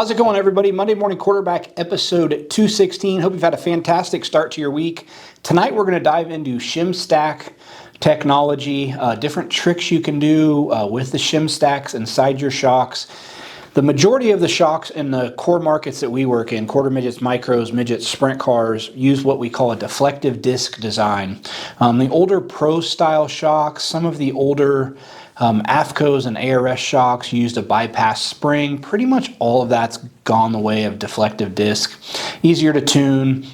How's it going, everybody? Monday Morning Quarterback, episode 216. Hope you've had a fantastic start to your week. Tonight, we're going to dive into Shim stack technology, different tricks you can do with the Shim stacks inside your shocks. The majority of the shocks in the core markets that we work in, quarter midgets, micros, midgets, sprint cars, use what we call a deflective disc design. The older pro style shocks, some of the older AFCOs and ARS shocks used a bypass spring. Pretty much all of that's gone the way of deflective disc. Easier to tune,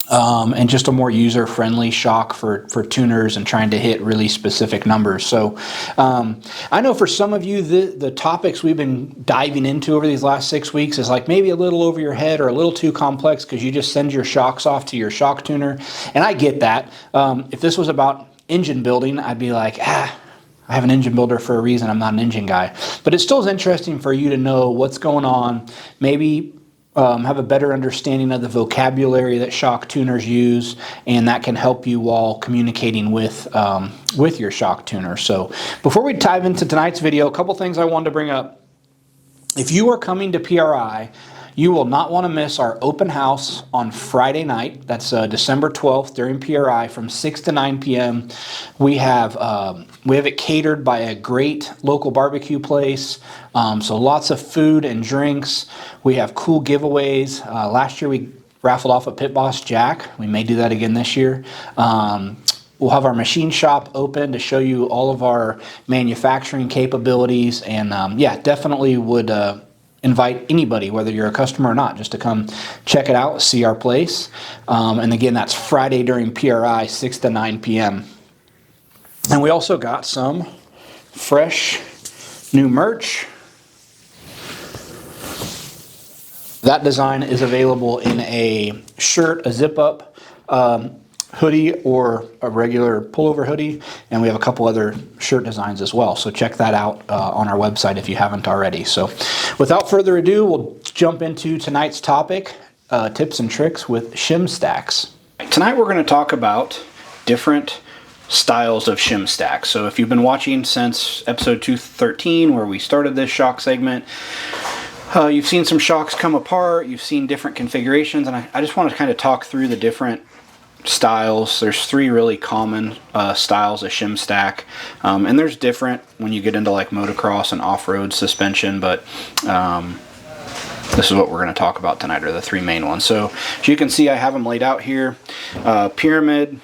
and just a more user-friendly shock for tuners and trying to hit really specific numbers. So I know for some of you, the topics we've been diving into over these last 6 weeks is like maybe a little over your head or a little too complex because you just send your shocks off to your shock tuner. And I get that. If this was about engine building, I'd be like, I have an engine builder for a reason. I'm not an engine guy. But it still is interesting for you to know what's going on. Maybe have a better understanding of the vocabulary that shock tuners use, and that can help you while communicating with your shock tuner. So before we dive into tonight's video, a couple things I wanted to bring up. If you are coming to PRI, you will not want to miss our open house on Friday night. That's December 12th during PRI from 6 to 9 p.m. We have it catered by a great local barbecue place. So lots of food and drinks. We have cool giveaways. Last year we raffled off a Pit Boss Jack. We may do that again this year. We'll have our machine shop open to show you all of our manufacturing capabilities. And yeah, definitely would invite anybody, whether you're a customer or not, just to come check it out, see our place. And again, that's Friday during PRI, 6 to 9 p.m. And we also got some fresh new merch. That design is available in a shirt, a zip-up hoodie, or a regular pullover hoodie, and we have a couple other shirt designs as well. So check that out on our website if you haven't already. So without further ado, we'll jump into tonight's topic, tips and tricks with Shim stacks. Tonight we're going to talk about different styles of Shim stacks. So if you've been watching since episode 213, where we started this shock segment, you've seen some shocks come apart, you've seen different configurations, and I just want to kind of talk through the different styles. There's three really common styles of Shim stack, and there's different when you get into like motocross and off-road suspension, but this is what we're going to talk about tonight, are the three main ones. So as you can see, I have them laid out here. Pyramid,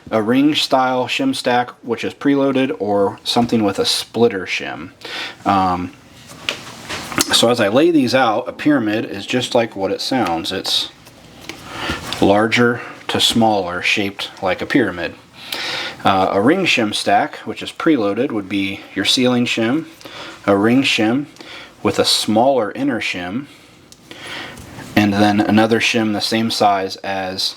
a ring style Shim stack, which is preloaded, or something with a splitter shim. So as I lay these out, a pyramid is just like what it sounds. It's larger to smaller, shaped like a pyramid. A ring shim stack, which is preloaded, would be your ceiling shim, a ring shim with a smaller inner shim, and then another shim the same size as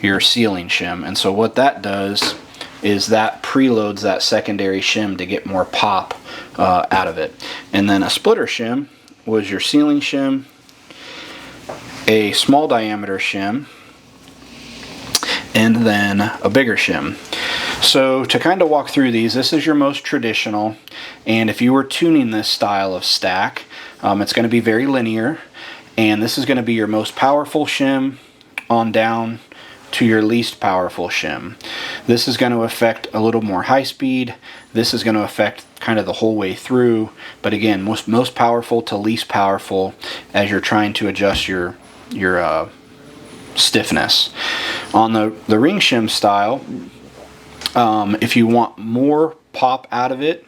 your ceiling shim. And so what that does is that preloads that secondary shim to get more pop out of it. And then a splitter shim was your ceiling shim, a small diameter shim, and then a bigger shim. So to kind of walk through these, this is your most traditional, and if you were tuning this style of stack, it's going to be very linear, and this is going to be your most powerful shim on down to your least powerful shim. This is going to affect a little more high speed. This is going to affect kind of the whole way through, but again, most powerful to least powerful as you're trying to adjust your stiffness. On the ring shim style, if you want more pop out of it,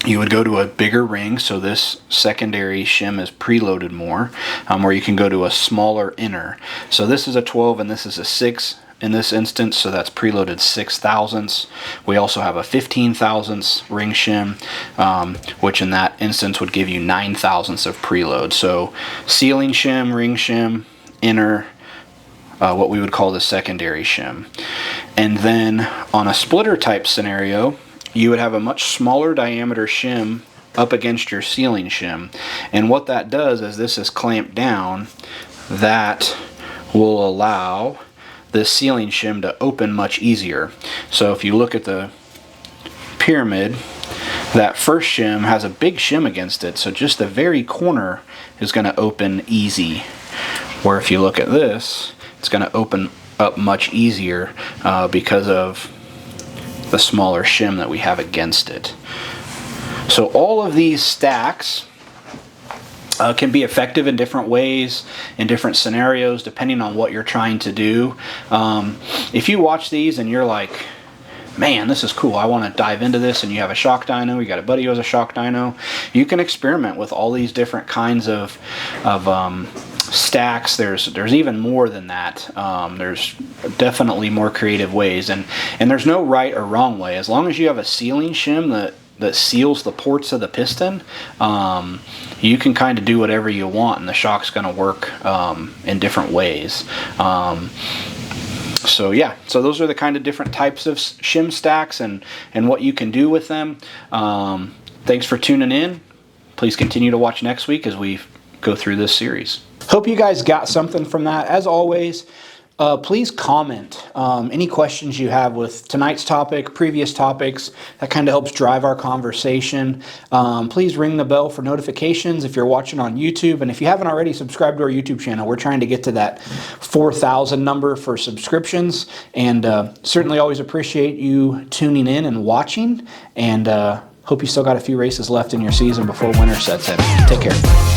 you would go to a bigger ring, so this secondary shim is preloaded more, or you can go to a smaller inner. So this is a 12 and this is a 6 in this instance, so that's preloaded 6 thousandths. We also have a 15 thousandths ring shim, which in that instance would give you 9 thousandths of preload. So ceiling shim, ring shim, inner, what we would call the secondary shim. And then on a splitter type scenario, you would have a much smaller diameter shim up against your ceiling shim. And what that does is this is clamped down, that will allow this ceiling shim to open much easier. So if you look at the pyramid, That first shim has a big shim against it, so just the very corner is going to open easy. Where if you look at this, it's going to open up much easier because of the smaller shim that we have against it. So all of these stacks can be effective in different ways, in different scenarios, depending on what you're trying to do. If you watch these and you're like, man, this is cool, I want to dive into this, and you have a shock dyno, you got a buddy who has a shock dyno, you can experiment with all these different kinds of stacks. There's even more than that. There's definitely more creative ways, and there's no right or wrong way. As long as you have a sealing shim that seals the ports of the piston, you can kind of do whatever you want, and the shock's going to work in different ways. So yeah, so those are the kind of different types of shim stacks and what you can do with them. Thanks for tuning in. Please continue to watch next week as we go through this series. Hope you guys got something from that. As always, please comment any questions you have with tonight's topic, previous topics. That kind of helps drive our conversation. Please ring the bell for notifications if you're watching on YouTube. And if you haven't already subscribed to our YouTube channel, we're trying to get to that 4,000 number for subscriptions. And certainly always appreciate you tuning in and watching. And hope you still got a few races left in your season before winter sets in. Take care.